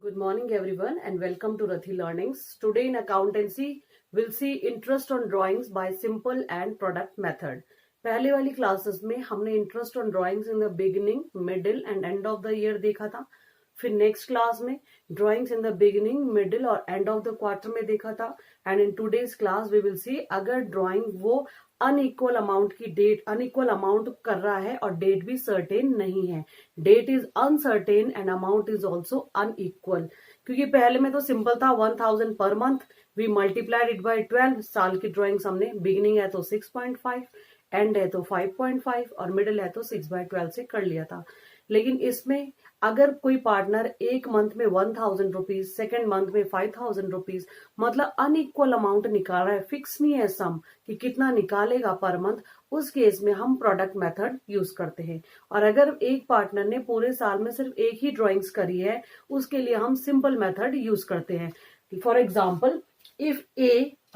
Good morning everyone and welcome to Rathi Learnings. Today in accountancy we'll see interest on drawings by simple and product method. पहले वाली classes में हमने interest on drawings in the beginning, middle and end of the year देखा था. फिर next class में drawings in the beginning, middle और end of the quarter में देखा था. And in today's class we will see अगर ड्राइंग वो अनइक्वल अमाउंट की डेट अनइक्वल अमाउंट कर रहा है और डेट भी सर्टेन नहीं है, date is uncertain and amount is also unequal. क्योंकि पहले में तो सिंपल था 1000 per month, we multiplied it by 12. साल की ड्राइंग्स हमने बिगिनिंग है तो 6.5, एंड है तो 5.5 और मिडिल है तो 6/12 से कर लिया था. लेकिन इसमें अगर कोई पार्टनर एक मंथ में 1000 रुपीज, सेकेंड मंथ में 5000 रुपीज, मतलब अनइक्वल अमाउंट निकाल रहा है, फिक्स नहीं है सम कि कितना निकालेगा पर मंथ, उस केस में हम प्रोडक्ट मेथड यूज करते हैं. और अगर एक पार्टनर ने पूरे साल में सिर्फ एक ही ड्राइंग्स करी है, उसके लिए हम सिंपल मेथड यूज करते हैं. For example, if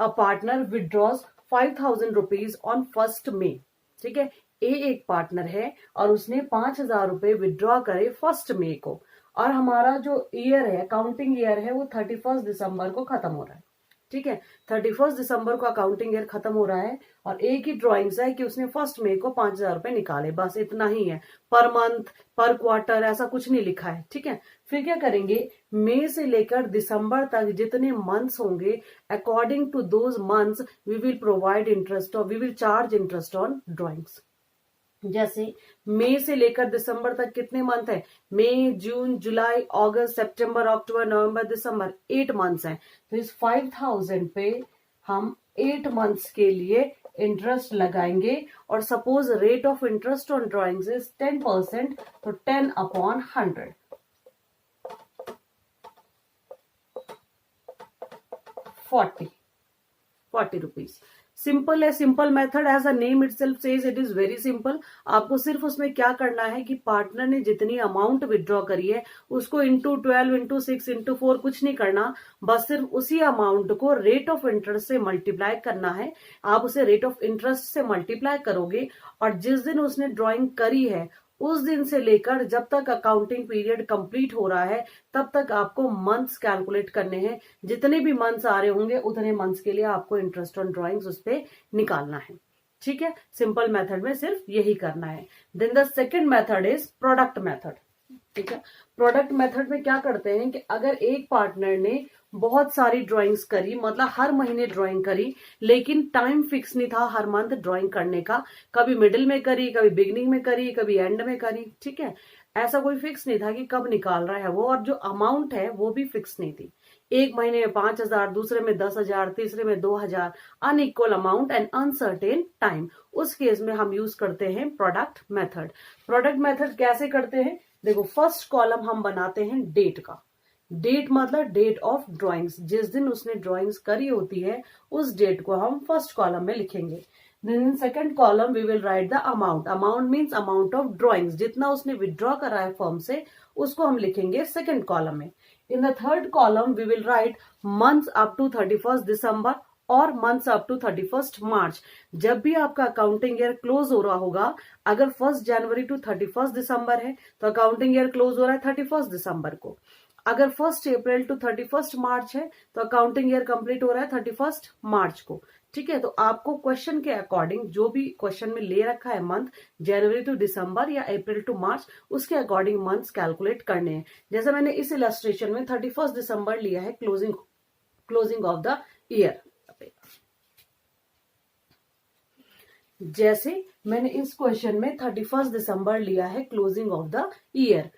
a partner withdraws 5000 rupees on 1 मई, ठीक है, एक पार्टनर है और उसने 5000 रुपए विदड्रॉ करे 1 मई को, और हमारा जो ईयर है, अकाउंटिंग ईयर है, वो 31 दिसंबर को खत्म हो रहा है. ठीक है, 31 दिसंबर को अकाउंटिंग ईयर खत्म हो रहा है और एक ही ड्राइंग्स है कि उसने 1 मई को 5000 रुपए निकाले, बस इतना ही है. पर मंथ, पर क्वार्टर ऐसा कुछ नहीं लिखा है. ठीक है, फिर क्या करेंगे, मई से लेकर दिसंबर तक जितने मंथ्स होंगे, according to those months we will provide interest और we will charge interest on drawings. जैसे मई से लेकर दिसंबर तक कितने मंथ है, मई, जून, जुलाई, अगस्त, सितंबर, अक्टूबर, नवंबर, दिसंबर, 8 मंथ्स हैं. तो इस 5000 पे हम 8 मंथ्स के लिए इंटरेस्ट लगाएंगे. और suppose rate of interest on drawings is 10%, तो 10/100, 40 रुपीज. सिंपल है, simple method, as a name itself says it is very simple. आपको सिर्फ उसमें क्या करना है कि पार्टनर ने जितनी अमाउंट विड्रॉ करी है उसको इंटू 12, इंटू 6, इंटू 4 कुछ नहीं करना, बस सिर्फ उसी अमाउंट को रेट ऑफ इंटरेस्ट से मल्टीप्लाई करना है. आप उसे रेट ऑफ इंटरेस्ट से मल्टीप्लाई करोगे और जिस दिन उसने ड्रॉइंग करी है उस दिन से लेकर जब तक अकाउंटिंग पीरियड कंप्लीट हो रहा है तब तक आपको मंथ्स कैलकुलेट करने हैं. जितने भी मंथ्स आ रहे होंगे उतने मंथ्स के लिए आपको इंटरेस्ट ऑन ड्राइंग्स उस पे निकालना है. ठीक है, सिंपल मेथड में सिर्फ यही करना है. Then the second method is product method. ठीक है, प्रोडक्ट मेथड में क्या करते हैं कि अगर एक पार्टनर ने बहुत सारी ड्राइंग्स करी, मतलब हर महीने ड्राइंग करी, लेकिन टाइम फिक्स नहीं था हर मंथ ड्राइंग करने का, कभी मिडिल में करी, कभी बिगिनिंग में करी, कभी एंड में करी. ठीक है, ऐसा कोई फिक्स नहीं था कि कब निकाल रहा है वो, और जो अमाउंट है वो भी फिक्स नहीं थी. एक महीने में 5000, दूसरे में 10,000, तीसरे में 2000, unequal amount and uncertain time. उस केस में हम यूज करते हैं प्रोडक्ट मेथड. प्रोडक्ट मेथड कैसे करते हैं, देखो, फर्स्ट कॉलम हम बनाते हैं डेट का. डेट मतलब डेट ऑफ ड्राइंग्स, जिस दिन उसने ड्राइंग्स करी होती है उस डेट को हम फर्स्ट कॉलम में लिखेंगे. Then second column we will write the amount. Amount means amount of drawings, जितना उसने विड्रॉ करा है फर्म से उसको हम लिखेंगे सेकंड कॉलम में. In the third column we will write months up to 31 December और मंथ्स अप टू 31 मार्च. जब भी आपका अकाउंटिंग ईयर क्लोज हो रहा होगा, अगर 1 जनवरी टू 31 दिसंबर है तो अकाउंटिंग ईयर क्लोज हो रहा है 31 दिसंबर को. अगर 1 अप्रैल टू 31 मार्च है तो अकाउंटिंग ईयर कंप्लीट हो रहा है 31 मार्च को. ठीक है, तो आपको क्वेश्चन के अकॉर्डिंग जो भी क्वेश्चन में ले रखा है मंथ, जनवरी टू दिसंबर या अप्रैल टू मार्च, उसके अकॉर्डिंग मंथ्स कैलकुलेट करने हैं. जैसे मैंने इस इलस्ट्रेशन में 31 दिसंबर लिया है क्लोजिंग ऑफ द ईयर. जैसे मैंने इस क्वेश्चन में 31 दिसंबर लिया है closing of the year.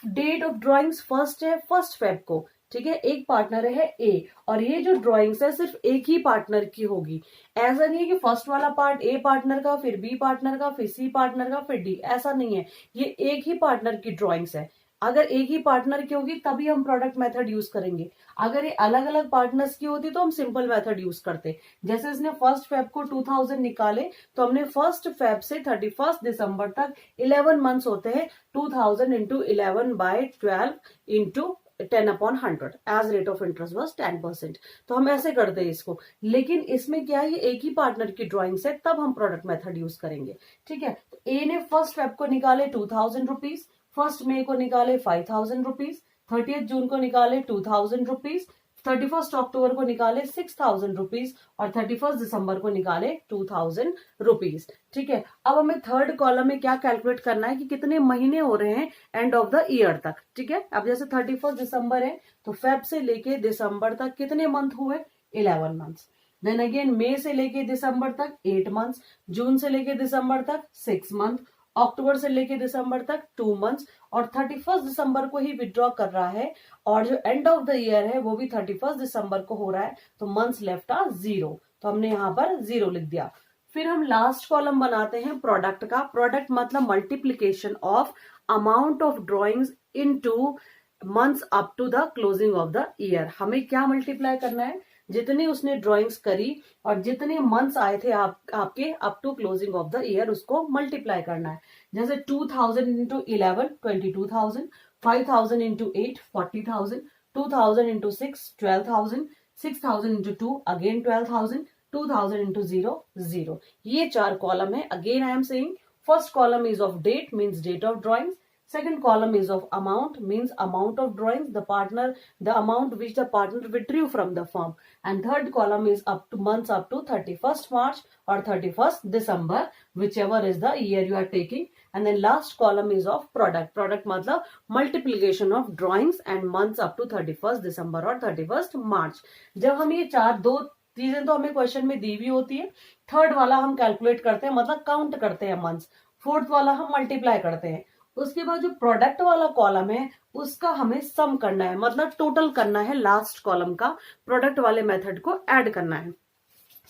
Date of drawings first है, 1 फेब को. ठीक है, एक पार्टनर है ए और ये जो ड्राइंग्स है सिर्फ एक ही पार्टनर की होगी. ऐसा नहीं है कि फर्स्ट वाला पार्ट ए पार्टनर का, फिर बी पार्टनर का, फिर सी पार्टनर का, फिर डी. ऐसा नहीं है, ये एक ही पार्टनर की ड्राइंग्स है. अगर एक ही पार्टनर की होगी तभी हम प्रोडक्ट मेथड यूज करेंगे. अगर ये अलग अलग पार्टनर्स की होती तो हम सिंपल मेथड यूज करते. जैसे इसने 1 फेब को 2000 निकाले तो हमने 1 फेब से 31 दिसंबर तक 11 मंथ्स होते हैं. 2000 into 11/12 into 10/100 as rate of interest was 10%. तो हम ऐसे करते हैं इसको. लेकिन इसमें क्या है, ये एक ही पार्टनर की ड्राइंग्स है, तब हम प्रोडक्ट मेथड यूज करेंगे. ठीक है, तो ए ने 1 फेब को निकाले 2000 रुपीज, 1 मई को निकाले 5000 रुपीज, 30 जून को निकाले 2000 रुपीज, 31 अक्टूबर को निकाले 6000 रुपीज और 31 दिसंबर को निकाले 2000 रुपीज। ठीक है, अब हमें थर्ड कॉलम में क्या कैलकुलेट करना है कि कितने महीने हो रहे हैं एंड ऑफ द ईयर तक। ठीक है, अब जैसे 31 दिसंबर है तो फेब से लेके दिसंबर तक कितने मंथ हुए, 11 मंथ्स। देन अगेन मई से लेके दिसंबर तक 8 मंथ्स, जून से लेके दिसंबर तक 6 मंथ, अक्टूबर से लेके दिसंबर तक 2 मंथ्स और 31 दिसंबर को ही विड्रॉ कर रहा है और जो एंड ऑफ द ईयर है वो भी 31 दिसंबर को हो रहा है, तो मंथ्स लेफ्ट आर 0, तो हमने यहाँ पर 0 लिख दिया। फिर हम लास्ट कॉलम बनाते हैं प्रोडक्ट का। प्रोडक्ट मतलब multiplication of amount of drawings into months up to the closing of the year. हमें क्या मल्टीप्लाई करना है, जितनी उसने ड्राइंग्स करी और जितने मंथ्स आए थे आपके up to closing of the year, उसको मल्टीप्लाई करना है। जैसे 2000 into 11 22,000, 5000 into 8 40,000, 2000 into 6 12,000, 6000 into 2 again 12,000, 2000 into 0 0। ये 4 कॉलम है। Again I am saying first column is of date means date of drawings, second column is of amount means amount of drawings the amount which the partner withdrew from the firm, and third column is up to months up to 31st March or 31st December, whichever is the year you are taking, and then last column is of product मतलब multiplication of drawings and months up to 31st December or 31st March। जब हम ये दो चीजें तो हमें question में दी हुई होती है, थर्ड वाला हम कैलकुलेट करते हैं मतलब काउंट करते हैं मंथ्स, फोर्थ वाला हम मल्टीप्लाई करते हैं। उसके बाद जो प्रोडक्ट वाला कॉलम है उसका हमें सम करना है मतलब टोटल करना है, लास्ट कॉलम का प्रोडक्ट वाले मेथड को ऐड करना है।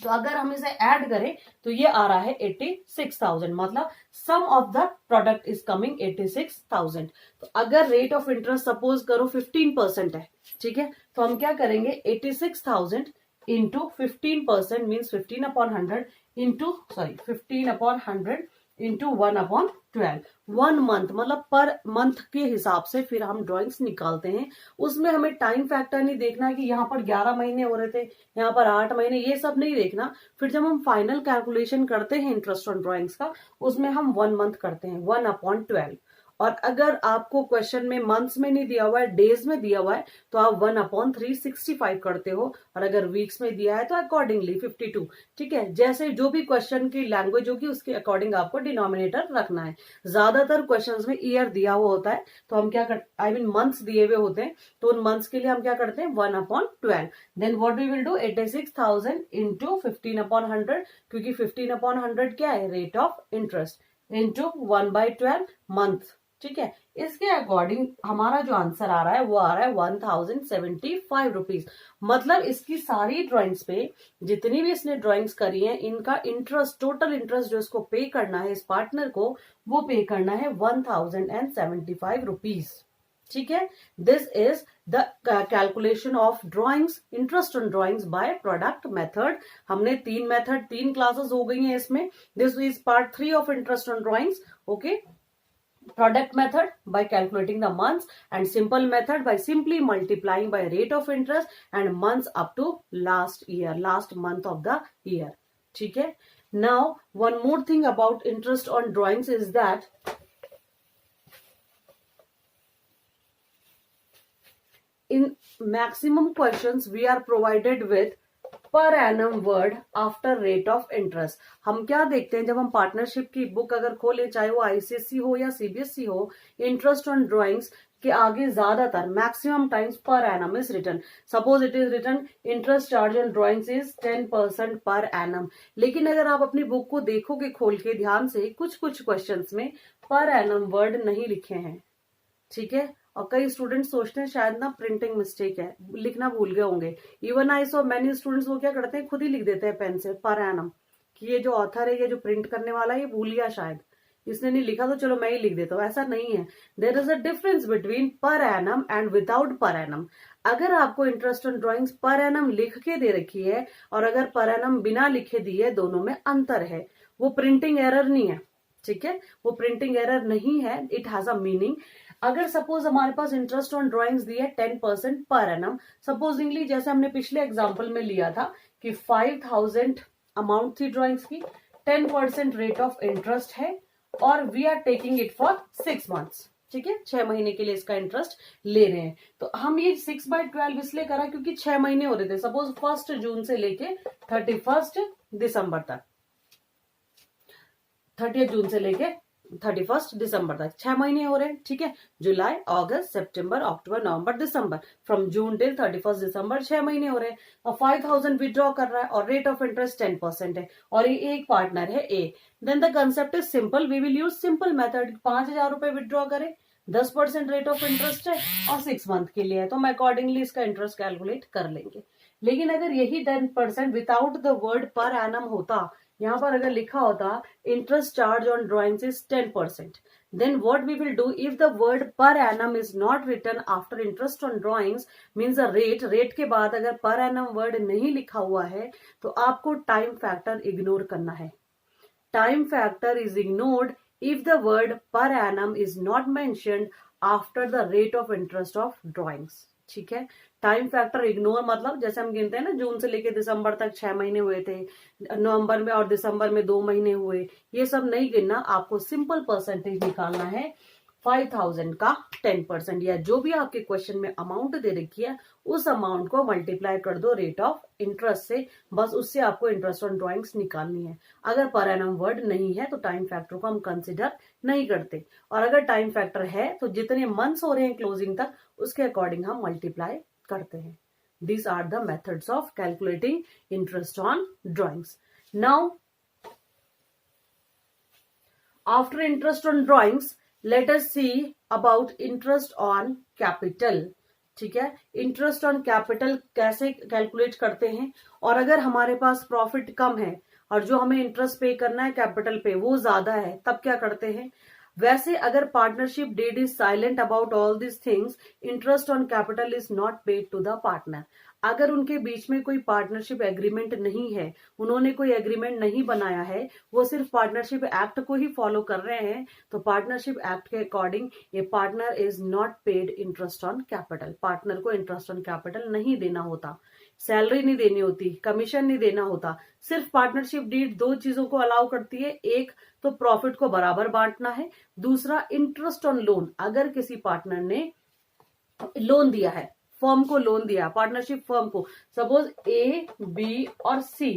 तो अगर हम इसे ऐड करें तो ये आ रहा है 86,000, मतलब sum of the product is coming 86,000। तो अगर रेट ऑफ इंटरेस्ट सपोज करो 15% है, ठीक है, तो हम क्या करेंगे 86,000 into 15% means 15/100 into 15/100 into 1/12, 1 month मतलब पर मंथ के हिसाब से फिर हम ड्राइंग्स निकालते हैं। उसमें हमें टाइम फैक्टर नहीं देखना है कि यहाँ पर 11 महीने हो रहे थे, यहाँ पर 8 महीने, ये सब नहीं देखना। फिर जब हम फाइनल कैलकुलेशन करते हैं इंटरेस्ट ऑन ड्राइंग्स का, उसमें हम 1 मंथ करते हैं 1/12। और अगर आपको क्वेश्चन में मंथ्स में नहीं दिया हुआ है, डेज में दिया हुआ है, तो आप 1/365 करते हो, और अगर वीक्स में दिया है तो अकॉर्डिंगली 52। ठीक है, जैसे जो भी क्वेश्चन की लैंग्वेज होगी उसके अकॉर्डिंग आपको डिनोमिनेटर रखना है। ज्यादातर क्वेश्चंस में ईयर दिया हुआ होता है, तो हम क्या करते आई मीन मंथ्स दिए हुए होते हैं, तो उन मंथ्स के लिए हम क्या करते हैं 1/12। Then what we will do 86,000 into 15/100, क्योंकि 15/100 क्या है rate of interest, into 1/12 month. ठीक है, इसके अकॉर्डिंग हमारा जो आंसर आ रहा है वो आ रहा है 1075 रुपीज। मतलब इसकी सारी ड्राइंग्स पे जितनी भी इसने ड्राइंग्स करी है, इनका इंटरेस्ट, टोटल इंटरेस्ट जो इसको पे करना है इस पार्टनर को, वो पे करना है 1075 रुपीज। ठीक है, this is the calculation of drawings, interest on drawings by product method. हमने 3 क्लासेस हो गई हैं इसमें। This is part 3 of interest on drawings. Okay, product method by calculating the months, and simple method by simply multiplying by rate of interest and months up to last year, last month of the year. ठीक है, now one more thing about interest on drawings is that in maximum questions we are provided with per annum word after rate of interest. हम क्या देखते हैं जब हम partnership की book अगर खोले, चाहे वो आईसीएसई हो या सीबीएसई हो, इंटरेस्ट ऑन ड्राइंग्स के आगे ज्यादातर maximum times per annum is written. Suppose it is written interest charge on drawings is 10% per annum. लेकिन अगर आप अपनी बुक को देखोगे खोल के ध्यान से, कुछ क्वेश्चंस में पर एनम वर्ड नहीं लिखे हैं। ठीक है, और कई स्टूडेंट्स सोचते हैं शायद ना प्रिंटिंग मिस्टेक है, लिखना भूल गए होंगे। Even I so many students वो क्या करते हैं, खुद ही लिख देते हैं पेन से पर एनम, कि ये जो ऑथर है, ये जो प्रिंट करने वाला है, ये भूल गया शायद, इसने नहीं लिखा तो चलो मैं ही लिख देता हूँ। ऐसा नहीं है। There is a difference between per annum and without per annum. अगर आपको interest on drawings per annum लिख के दे रखी है और अगर पर एनम बिना लिखे दी है, दोनों में अंतर है। वो प्रिंटिंग एरर नहीं है। ठीक है, वो प्रिंटिंग एरर नहीं है, इट हैज अ मीनिंग। अगर सपोज हमारे पास इंटरेस्ट ऑन ड्राइंग्स दी है 10% पर एनम, सपोजिंगली जैसे हमने पिछले एग्जांपल में लिया था कि 5000 अमाउंट थी ड्राइंग्स की, 10% रेट ऑफ इंटरेस्ट है और we are taking it for 6 months. ठीक है, 6 महीने के लिए इसका इंटरेस्ट ले रहे हैं। तो हम ये 6/12 इसलिए करा क्योंकि 6 महीने हो रहे थे। सपोज 1 जून से लेके 31 दिसंबर तक, 30 जून से लेके 31 दिसंबर तक 6 महीने हो रहे हैं। ठीक है, जुलाई, अगस्त, सितंबर, अक्टूबर, नवंबर, दिसंबर, फ्रॉम जून टिल 31 दिसंबर 6 महीने हो रहे हैं। और 5000 विड्रॉ कर रहा है और रेट ऑफ इंटरेस्ट 10% है और ये एक पार्टनर है A. Then the concept is simple, we will use simple method. 5000 रुपए विड्रॉ करें, 10% रेट ऑफ इंटरेस्ट है और 6 मंथ के लिए है, तो हम अकॉर्डिंगली इसका इंटरेस्ट कैलकुलेट कर लेंगे। लेकिन अगर यही 10% without the word per annum होता, यहाँ पर अगर लिखा होता interest charge on drawings is 10%, then what we will do if the word per annum is not written after interest on drawings means the rate के बाद अगर per annum word नहीं लिखा हुआ है तो आपको टाइम फैक्टर इग्नोर करना है। Time factor is ignored if the word per annum is not mentioned after the rate of interest of drawings। ठीक है, टाइम फैक्टर इग्नोर मतलब जैसे हम गिनते हैं ना, जून से लेके दिसंबर तक 6 महीने हुए थे, नवंबर में और दिसंबर में 2 महीने हुए, ये सब नहीं गिनना। आपको सिंपल परसेंटेज निकालना है 5000 का 10%, या जो भी आपके क्वेश्चन में अमाउंट दे रखी है उस अमाउंट को मल्टीप्लाई कर दो रेट ऑफ इंटरेस्ट से, बस उससे आपको इंटरेस्ट ऑन ड्रॉइंग्स निकालनी है। अगर पर एनम वर्ड नहीं है तो टाइम फैक्टर को हम कंसिडर नहीं करते, और अगर टाइम फैक्टर है तो जितने मंथ्स हो रहे हैं क्लोजिंग तक उसके अकॉर्डिंग हम मल्टीप्लाई करते हैं। These are the methods of calculating interest on drawings. Now, after interest on drawings, let us see about interest on capital. ठीक है, इंटरेस्ट ऑन कैपिटल कैसे कैलकुलेट करते हैं, और अगर हमारे पास प्रॉफिट कम है और जो हमें इंटरेस्ट पे करना है कैपिटल पे वो ज्यादा है, तब क्या करते हैं। वैसे अगर partnership deed is silent about all this things, interest on capital is not paid to the partner. अगर उनके बीच में कोई पार्टनरशिप एग्रीमेंट नहीं है, उन्होंने कोई एग्रीमेंट नहीं बनाया है, वो सिर्फ पार्टनरशिप एक्ट को ही फॉलो कर रहे हैं, तो पार्टनरशिप एक्ट के अकॉर्डिंग ये partner is not paid interest on capital. Partner को इंटरेस्ट ऑन कैपिटल नहीं देना होता, सैलरी नहीं देनी होती, कमीशन नहीं देना होता। सिर्फ पार्टनरशिप डीड 2 चीजों को अलाउ करती है, एक तो प्रॉफिट को बराबर बांटना है, दूसरा इंटरेस्ट ऑन लोन। अगर किसी पार्टनर ने लोन दिया है, फर्म को लोन दिया, पार्टनरशिप फर्म को, सपोज ए, बी और सी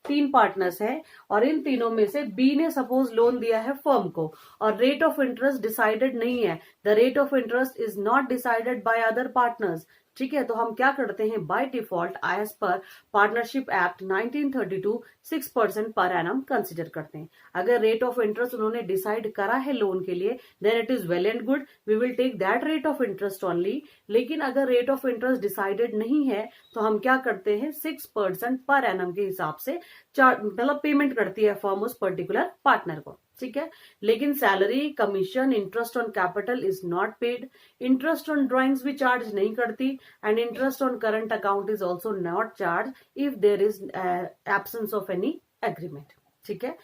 3 पार्टनर्स हैं और इन तीनों में से बी ने सपोज लोन दिया है फर्म को और रेट ऑफ इंटरेस्ट डिसाइडेड नहीं है, the rate of interest is not decided by other partners. ठीक है, तो हम क्या करते हैं, by default as per partnership act 1932 6% per annum consider करते हैं। अगर रेट ऑफ इंटरेस्ट उन्होंने डिसाइड करा है लोन के लिए, then it is well and good, we will take that rate of interest only. लेकिन अगर रेट ऑफ इंटरेस्ट डिसाइडेड नहीं है तो हम क्या करते हैं, 6% पर एनम के हिसाब से मतलब पेमेंट करती है फर्म उस पर्टिकुलर पार्टनर को। ठीक है, लेकिन salary, commission, interest on capital is not paid. Interest on drawings भी चार्ज नहीं करती and interest on current account is also not charge if there is absence of any agreement. ठीक है,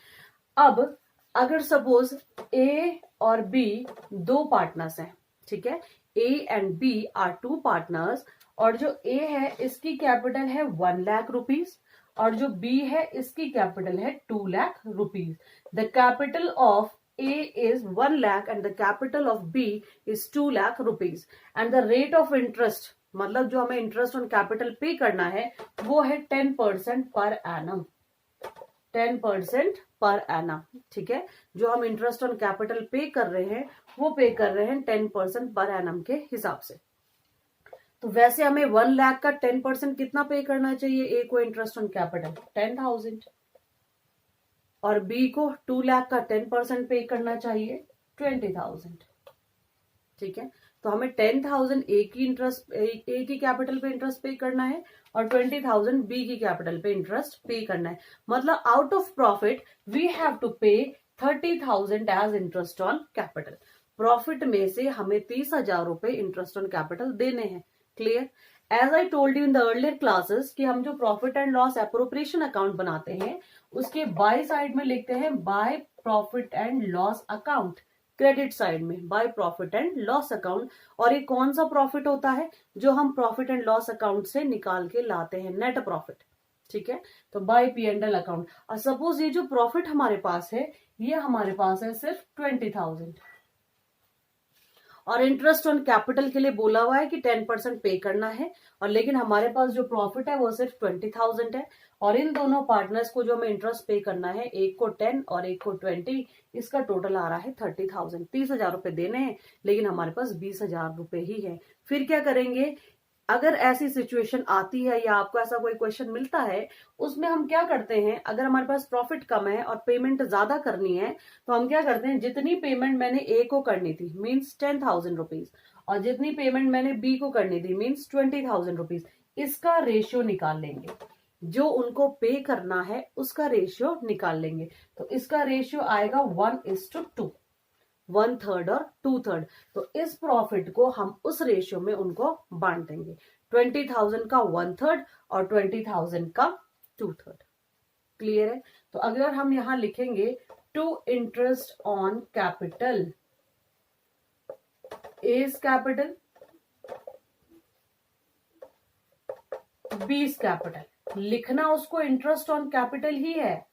अब अगर सपोज ए और बी 2 पार्टनर्स हैं, ठीक है, A and B are 2 partners, और जो ए है इसकी कैपिटल है 1 लाख रुपीज और जो बी है इसकी कैपिटल है 2 lakh rupees. The capital of A is 1 lakh and the capital of B is 2 lakh rupees and the rate of interest, मतलब जो हमें इंटरेस्ट ऑन कैपिटल पे करना है वो है 10% पर एनम, 10% पर एनम। ठीक है, जो हम इंटरेस्ट ऑन कैपिटल पे कर रहे हैं वो पे कर रहे हैं 10% पर एनम के हिसाब से। तो वैसे हमें 1 लाख का 10% कितना पे करना चाहिए, ए को इंटरेस्ट ऑन कैपिटल 10,000 और बी को 2 लाख का 10% पे करना चाहिए 20,000। ठीक है, तो हमें 10,000 ए की कैपिटल पे इंटरेस्ट पे करना है और 20,000 बी की कैपिटल पे इंटरेस्ट पे करना है। मतलब out of profit we have to pay 30,000 as interest on capital. Profit में से हमें 30,000 रुपए इंटरेस्ट ऑन कैपिटल देने हैं। Clear? As I told you in the earlier classes कि हम जो profit and loss appropriation account बनाते हैं उसके बाय साइड में लिखते हैं by profit and loss account, credit side में by profit and loss account. और ये कौन सा प्रॉफिट होता है, जो हम प्रॉफिट एंड लॉस अकाउंट से निकाल के लाते हैं, नेट प्रॉफिट। ठीक है, तो बाय P&L अकाउंट। और सपोज ये जो प्रॉफिट हमारे पास है ये हमारे पास है सिर्फ 20,000 और इंटरेस्ट ऑन कैपिटल के लिए बोला हुआ है कि 10% पे करना है, और लेकिन हमारे पास जो प्रॉफिट है वो सिर्फ 20,000 है, और इन दोनों पार्टनर्स को जो हमें इंटरेस्ट पे करना है, एक को 10 और एक को 20, इसका टोटल आ रहा है 30,000। 30,000 रुपए देने हैं, लेकिन हमारे पास 20,000 रुपए ही है। फिर क्या करेंगे, अगर ऐसी सिचुएशन आती है या आपको ऐसा कोई क्वेश्चन मिलता है, उसमें हम क्या करते हैं, अगर हमारे पास प्रॉफिट कम है और पेमेंट ज्यादा करनी है, तो हम क्या करते हैं, जितनी पेमेंट मैंने ए को करनी थी मीन्स 10,000 रुपीज, और जितनी पेमेंट मैंने बी को करनी थी मीन्स 20,000 रुपीज, इसका रेशियो निकाल लेंगे। जो उनको पे करना है उसका रेशियो निकाल लेंगे। तो इसका रेशियो आएगा 1:2, 1/3 और 2/3। तो इस प्रॉफिट को हम उस रेशियो में उनको बांट देंगे, 20,000 का 1/3 और 20,000 का 2/3। क्लियर है? तो अगर हम यहां लिखेंगे to interest on capital is capital, B is capital, लिखना उसको इंटरेस्ट ऑन कैपिटल ही है,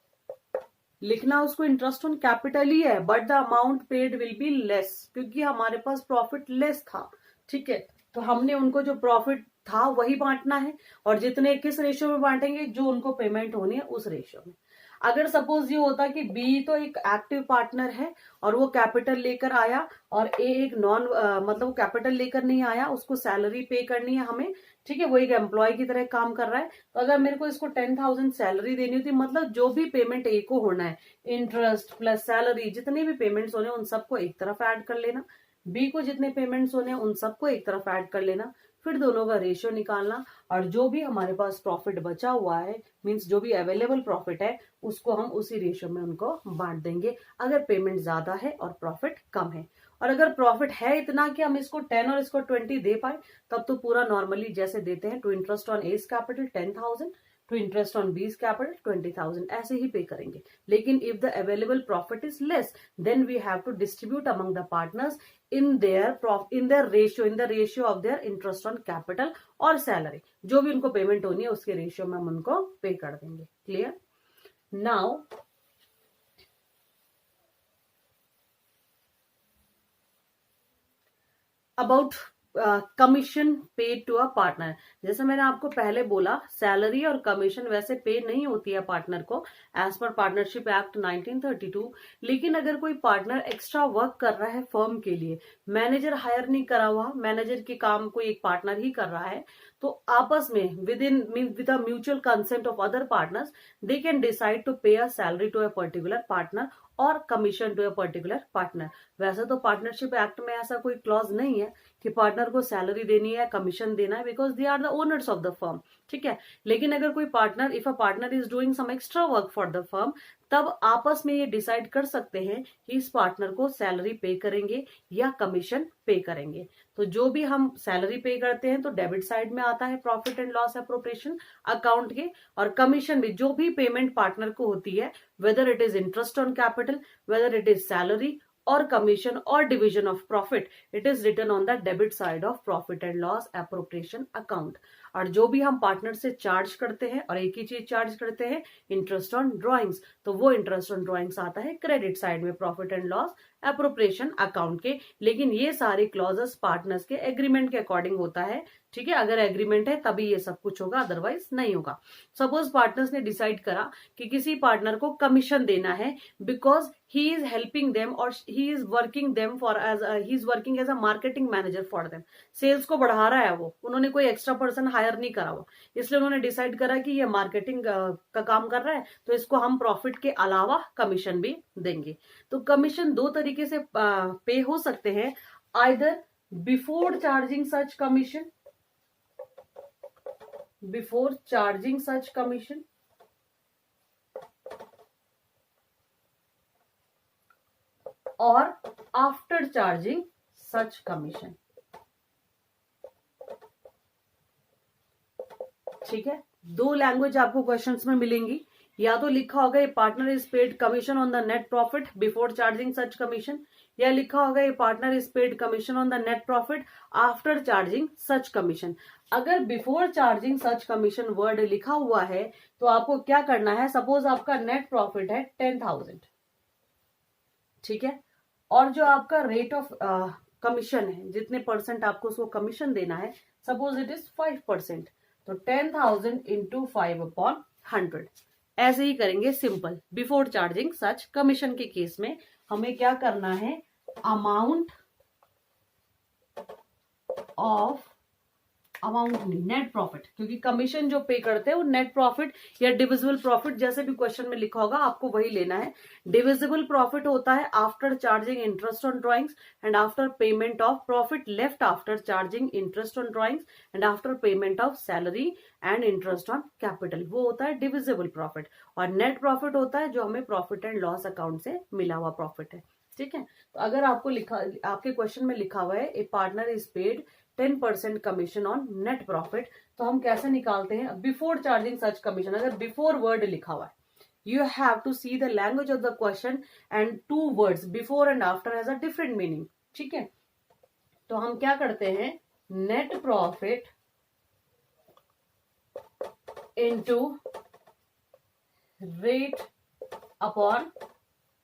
लिखना उसको इंटरेस्ट ऑन कैपिटल ही है, but the amount paid will be less, क्योंकि हमारे पास प्रॉफिट लेस था। ठीक है, तो हमने उनको जो प्रॉफिट था वही बांटना है, और जितने किस रेशियो में बांटेंगे, जो उनको पेमेंट होनी है उस रेशियो में। अगर सपोज ये होता कि बी तो एक एक्टिव पार्टनर है और वो कैपिटल लेकर आया, और ए एक नॉन मतलब वो कैपिटल लेकर नहीं आया, उसको सैलरी पे करनी है हमें, ठीक है, वो एक एम्प्लॉय की तरह काम कर रहा है, तो अगर मेरे को इसको 10,000 सैलरी देनी होती, मतलब जो भी पेमेंट ए को होना है, इंटरेस्ट प्लस सैलरी, जितने भी पेमेंट्स होने उन सबको एक तरफ ऐड कर लेना, बी को जितने पेमेंट्स होने उन सबको एक तरफ ऐड कर लेना, फिर दोनों का रेशियो निकालना, और जो भी हमारे पास प्रॉफिट बचा हुआ है मींस जो भी अवेलेबल प्रॉफिट है, उसको हम उसी रेशियो में उनको बांट देंगे, अगर पेमेंट ज्यादा है और प्रॉफिट कम है। और अगर प्रॉफिट है इतना कि हम इसको 10 और इसको 20 दे पाए, तब तो पूरा नॉर्मली जैसे देते हैं, to interest on A's capital 10,000, to interest on B's capital 20,000, ऐसे ही पे करेंगे। लेकिन if the available profit is less, then we have to distribute among the partners in their ratio of their interest on capital और salary, जो भी उनको payment होनी है उसके रेशियो में हम उनको पे कर देंगे। Clear? Now about commission paid to a partner. जैसे मैंने आपको पहले बोला, सैलरी और कमीशन वैसे पे नहीं होती है पार्टनर को एज पर पार्टनरशिप एक्ट 1932, लेकिन अगर कोई पार्टनर एक्स्ट्रा वर्क कर रहा है फर्म के लिए, मैनेजर हायर नहीं करा हुआ, मैनेजर के काम कोई एक पार्टनर ही कर रहा है, तो आपस में with the mutual consent of other partners, they can decide to pay a salary to a particular partner और commission to a particular partner. वैसे तो पार्टनरशिप एक्ट में ऐसा कोई क्लॉज नहीं है कि पार्टनर को सैलरी देनी है, कमीशन देना है, because they are the owners of the firm. ठीक है, लेकिन अगर कोई partner, if a partner is doing some extra work for the firm, तब आपस में ये डिसाइड कर सकते हैं कि इस पार्टनर को सैलरी पे करेंगे या कमीशन पे करेंगे। तो जो भी हम सैलरी पे करते हैं तो डेबिट साइड में आता है profit and loss appropriation account के, और कमीशन भी जो भी पेमेंट पार्टनर को होती है, whether it is interest on capital, whether it is salary और कमीशन और division of profit, it is written on the debit side of profit and loss appropriation account. और जो भी हम पार्टनर से चार्ज करते हैं, और एक ही चीज चार्ज करते हैं, इंटरेस्ट ऑन ड्रॉइंग्स, तो वो इंटरेस्ट ऑन ड्रॉइंग्स आता है क्रेडिट साइड में profit and loss appropriation account के। लेकिन ये सारे क्लॉजेस पार्टनर्स के एग्रीमेंट के अकॉर्डिंग होता है। ठीक है, अगर एग्रीमेंट है तभी ये सब कुछ होगा, अदरवाइज नहीं होगा। सपोज पार्टनर्स ने डिसाइड करा कि किसी पार्टनर को कमीशन देना है because he is helping them और he is working them for he is working as a marketing manager for them, sales को बढ़ा रहा है वो, उन्होंने कोई एक्स्ट्रा पर्सन हायर नहीं करा हुआ, इसलिए उन्होंने डिसाइड करा कि ये मार्केटिंग का काम कर रहा है, तो इसको हम प्रॉफिट के अलावा कमीशन भी देंगे। तो कमीशन दो तरीके से पे हो सकते हैं, either before charging such commission, before charging such commission, और आफ्टर चार्जिंग सच कमीशन। ठीक है, दो लैंग्वेज आपको क्वेश्चंस में मिलेंगी, या तो लिखा होगा a partner is paid commission on the net profit before charging such commission, या लिखा होगा a partner is paid commission on the net profit after charging such commission. अगर before charging such commission word लिखा हुआ है तो आपको क्या करना है, सपोज आपका नेट प्रॉफिट है 10,000, ठीक है, और जो आपका रेट ऑफ कमीशन है, जितने परसेंट आपको उसको कमीशन देना है, सपोज इट इज 5%, तो 10,000 इंटू 5/100। ऐसे ही करेंगे simple. Before charging such commission के केस में हमें क्या करना है, अमाउंट नहीं, नेट प्रॉफिट, क्योंकि कमीशन जो पे करते हैं वो नेट प्रॉफिट या डिविजिबल प्रॉफिट, जैसे भी क्वेश्चन में लिखा होगा आपको वही लेना है। डिविजिबल प्रॉफिट होता है after charging interest on drawings and after payment of profit left after charging interest on drawings and after payment of salary and interest on capital, वो होता है डिविजिबल प्रॉफिट। और नेट प्रॉफिट होता है जो हमें प्रॉफिट एंड लॉस अकाउंट से मिला हुआ प्रॉफिट है। ठीक है, तो अगर आपको आपके क्वेश्चन में लिखा हुआ है a partner is paid 10% commission on net profit, तो हम कैसे निकालते हैं, बिफोर चार्जिंग सच कमीशन। अगर बिफोर वर्ड लिखा हुआ है, you have to see the language of the question and 2 words before and after has a different meaning. ठीक है, तो हम क्या करते हैं, net profit into rate upon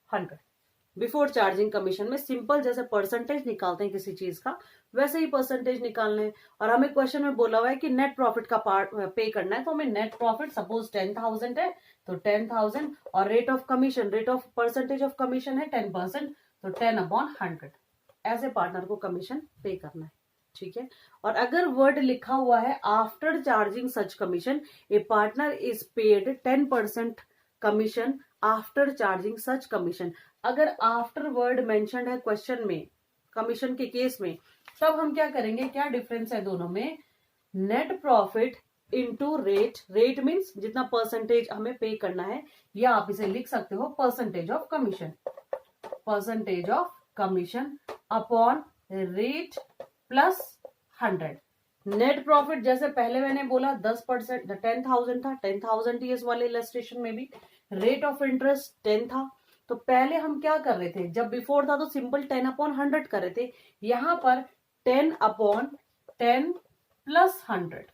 100। Before charging commission में सिंपल जैसे परसेंटेज निकालते हैं किसी चीज का, वैसे ही परसेंटेज निकालने हैं। और हमें क्वेश्चन में बोला हुआ है कि नेट प्रॉफिट का पार्ट पे करना है, तो हमें नेट प्रॉफिट सपोज 10,000 है तो 10,000, और rate of commission, rate of percentage of commission है 10%, तो 10/100 ऐसे पार्टनर को कमीशन पे करना है। ठीक है, और अगर वर्ड लिखा हुआ है after charging such commission A partner is paid 10% commission after charging such commission, अगर आफ्टर वर्ड मेंशन्ड है क्वेश्चन में कमीशन के केस में, तब हम क्या करेंगे, क्या डिफरेंस है दोनों में, net profit into rate, rate means जितना परसेंटेज हमें पे करना है, या आप इसे लिख सकते हो percentage of commission, percentage of commission upon rate plus 100। Net profit जैसे पहले मैंने बोला 10%, 10,000 था, 10,000 इस वाले इलस्ट्रेशन में भी। रेट ऑफ इंटरेस्ट 10 था, तो पहले हम क्या कर रहे थे, जब बिफोर था तो सिंपल 10/100 कर रहे थे, यहां पर 10/10 प्लस 100,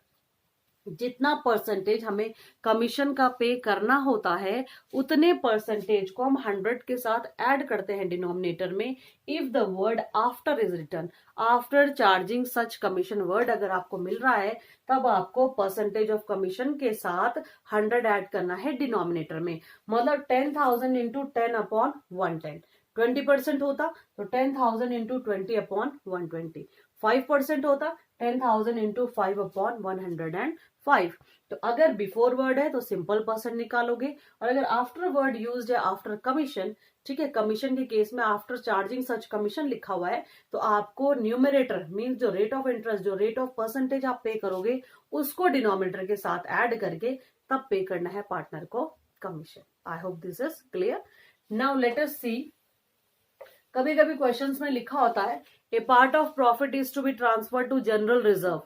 जितना परसेंटेज हमें कमीशन का पे करना होता है उतने परसेंटेज को हम 100 के साथ ऐड करते हैं डिनोमिनेटर में। If the word after is return, after charging such commission word अगर आपको मिल रहा है, तब आपको परसेंटेज ऑफ कमीशन के साथ 100 ऐड करना है डिनोमिनेटर में। मतलब 10,000 इंटू 10/110, 20% होता तो 10,000 इंटू 20/120, 5% होता 10,000 इंटू 5/105। तो अगर बिफोर वर्ड है तो सिंपल परसेंट निकालोगे, और अगर आफ्टर वर्ड यूज्ड है आफ्टर कमीशन, ठीक है, कमीशन के केस में आफ्टर चार्जिंग सच कमीशन लिखा हुआ है, तो आपको न्यूमरेटर मींस जो रेट ऑफ इंटरेस्ट, जो रेट ऑफ परसेंटेज आप पे करोगे उसको डिनोमिनेटर के साथ ऐड करके तब पे करना है पार्टनर को commission. I hope this is clear. Now let us see, कभी कभी क्वेश्चंस में लिखा होता है a part of profit is to be transferred to general reserve,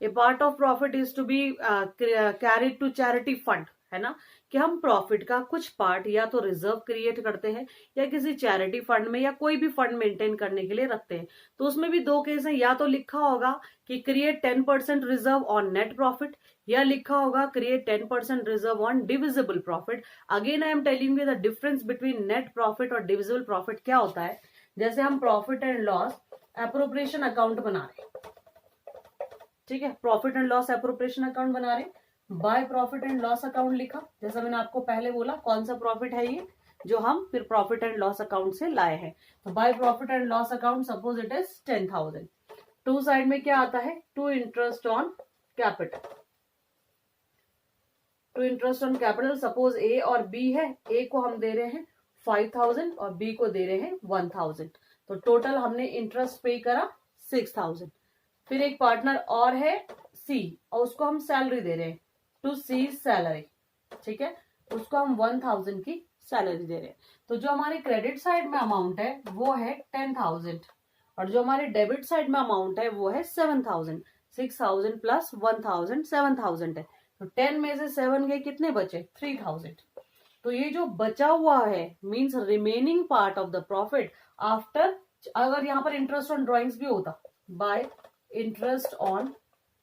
a part of profit is to be carried to charity fund, है ना, कि हम प्रॉफिट का कुछ पार्ट या तो रिजर्व क्रिएट करते हैं या किसी चैरिटी फंड में या कोई भी फंड मेंटेन करने के लिए रखते हैं। तो उसमें भी 2 केस हैं, या तो लिखा होगा कि create 10% reserve on net profit, या लिखा होगा create 10% reserve on divisible profit. Again I am telling you the difference between net profit और डिविजिबल प्रॉफिट क्या होता है। जैसे हम profit and loss appropriation account बना रहे, ठीक है, profit and loss appropriation account बना रहे, bye profit and loss account लिखा, जैसा मैंने आपको पहले बोला कौन सा प्रॉफिट है ये जो हम फिर प्रॉफिट एंड लॉस अकाउंट से लाए हैं। तो by profit and loss account suppose it is 10,000, to side में क्या आता है, to interest on capital, to interest on capital. Suppose A और बी है, ए को हम दे रहे हैं 5,000 और बी को दे रहे हैं 1,000, तो टोटल हमने इंटरेस्ट पे करा 6,000। फिर एक पार्टनर और है सी, और उसको हम सैलरी दे रहे हैं, टू सी सैलरी, ठीक है, उसको हम 1,000 की सैलरी दे रहे हैं। तो जो हमारे क्रेडिट साइड में अमाउंट है वो है 10,000, और जो हमारे डेबिट साइड में अमाउंट है वो है 7,000। 6,000 प्लस 1,000 7,000 है, तो 10 में से 7 गए, कितने बचे, 3,000। तो ये जो बचा हुआ है means remaining part of the profit after, अगर यहाँ पर इंटरेस्ट ऑन ड्रॉइंग्स भी होता, बाय इंटरेस्ट ऑन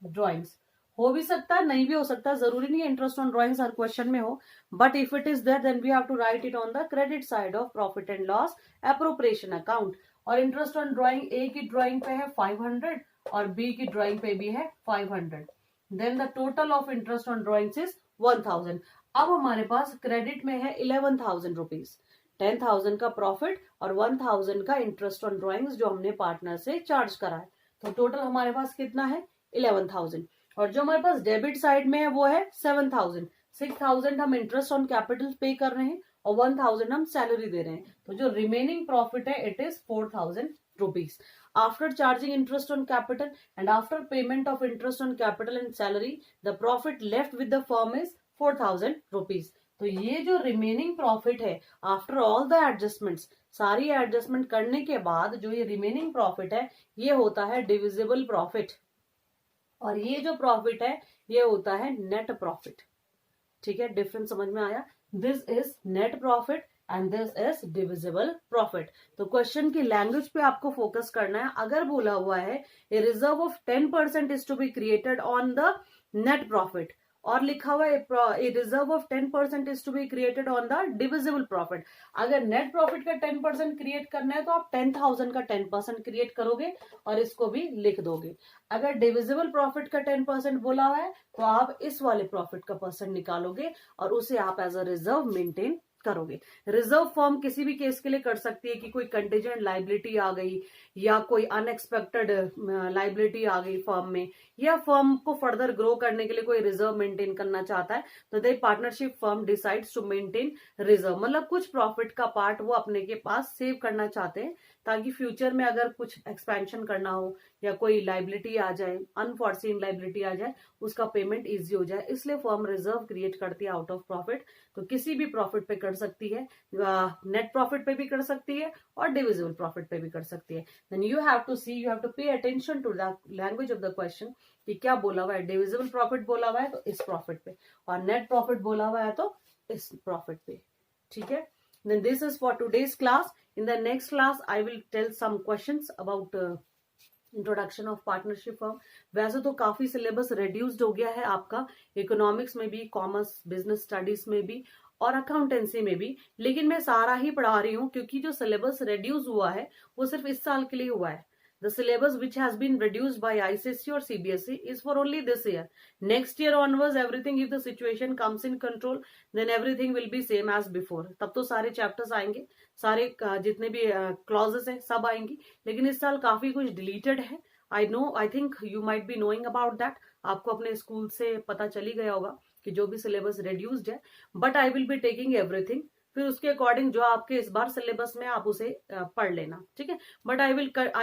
ड्रॉइंग्स, हो भी सकता है नहीं भी हो सकता, जरूरी नहीं है इंटरेस्ट ऑन ड्रॉइंग्स हर क्वेश्चन में हो, but if it is there then we have to write it on the credit side of profit and loss appropriation account. और इंटरेस्ट ऑन ड्राइंग ए की ड्राइंग पे है 500 और बी की drawing पे भी है 500. Then the total of interest on drawings is 1000. अब हमारे पास क्रेडिट में है 11,000 रुपीज. 10,000 का प्रॉफिट और 1000 का इंटरेस्ट ऑन ड्राइंग्स जो हमने पार्टनर से चार्ज करा है. तो टोटल हमारे पास कितना है 11,000. और जो हमारे पास डेबिट साइड में है वो है 7,000. 6,000 हम इंटरेस्ट ऑन कैपिटल पे कर रहे हैं और 1,000 हम सैलरी दे रहे हैं. तो जो रिमेनिंग प्रॉफिट है it is 4,000 rupees. After charging interest on capital and after payment of interest on capital and salary, the profit left with the firm is 4,000 rupees. तो ये जो रिमेनिंग प्रॉफिट है आफ्टर ऑल द एडजस्टमेंट्स, सारी adjustment करने के बाद जो ये रिमेनिंग प्रॉफिट है ये होता है डिविजिबल प्रॉफिट. और ये जो प्रॉफिट है ये होता है नेट प्रॉफिट. ठीक है, डिफरेंस समझ में आया. This is net profit and this is divisible profit. तो क्वेश्चन की लैंग्वेज पे आपको फोकस करना है. अगर बोला हुआ है a reserve of 10% is to be created on the net profit और लिखा हुआ है a reserve of 10% is to be created on the divisible profit. अगर नेट प्रॉफिट का 10% क्रिएट करना है तो आप 10,000 का 10% क्रिएट करोगे और इसको भी लिख दोगे. अगर डिविजिबल प्रॉफिट का 10% बोला हुआ है तो आप इस वाले प्रॉफिट का परसेंट निकालोगे और उसे आप एज अ रिजर्व मेंटेन करोगे. रिजर्व फर्म किसी भी केस के लिए कर सकती है कि कोई कंटीजेंट लाइबिलिटी आ गई या कोई अनएक्सपेक्टेड लाइबिलिटी आ गई फर्म में, या फर्म को फर्दर ग्रो करने के लिए कोई रिजर्व मेंटेन करना चाहता है तो they partnership firm decides to maintain reserve. मतलब कुछ प्रॉफिट का पार्ट वो अपने के पास सेव करना चाहते हैं ताकि फ्यूचर में अगर कुछ एक्सपेंशन करना हो या कोई लाइबिलिटी आ जाए, अनफॉर्सीन लाइबिलिटी आ जाए, उसका पेमेंट इजी हो जाए. इसलिए फर्म रिजर्व क्रिएट करती है आउट ऑफ प्रॉफिट. तो किसी भी प्रॉफिट पे कर सकती है, नेट प्रॉफिट पे भी कर सकती है और डिविजिबल प्रॉफिट पे भी कर सकती है. Then you have to see, you have to pay attention to the language of the question कि क्या बोला हुआ है. डिविजिबल प्रॉफिट बोला हुआ है तो इस प्रॉफिट पे, और नेट प्रॉफिट बोला हुआ है तो इस प्रॉफिट पे. ठीक है. Then this is for today's class. In the next class, I will tell some questions about introduction of partnership firm. वैसे तो काफी सिलेबस रिड्यूस्ड हो गया है आपका इकोनॉमिक्स में भी, कॉमर्स बिजनेस स्टडीज में भी और अकाउंटेंसी में भी, लेकिन मैं सारा ही पढ़ा रही हूँ क्योंकि जो सिलेबस रिड्यूस हुआ है वो सिर्फ इस साल के लिए हुआ है. The syllabus which has been reduced by ICSE or CBSE is for only this year. Next year onwards, everything, if the situation comes in control, then everything will be same as before. तब तो सारे chapters आएंगे, सारे जितने भी clauses हैं सब आएंगी. लेकिन इस साल काफी कुछ डिलीटेड है. I know, I think you might be knowing about that. आपको अपने स्कूल से पता चली गया होगा कि जो भी सिलेबस रिड्यूस्ड है, but I will be taking everything. फिर उसके अकॉर्डिंग जो आपके इस बार सिलेबस में आप उसे पढ़ लेना. ठीक है. But I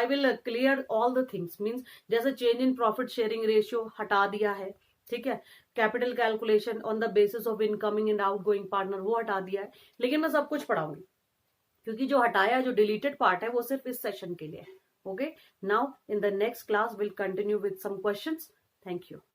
will clear all the things. Means जैसे change in profit sharing ratio हटा दिया है. ठीक है. Capital calculation on the basis of incoming and outgoing partner वो हटा दिया है. लेकिन मैं सब कुछ पढ़ाऊंगी क्योंकि जो हटाया, जो डिलीटेड पार्ट है वो सिर्फ इस सेशन के लिए है. Okay. Now in the next class will continue with some questions. Thank you.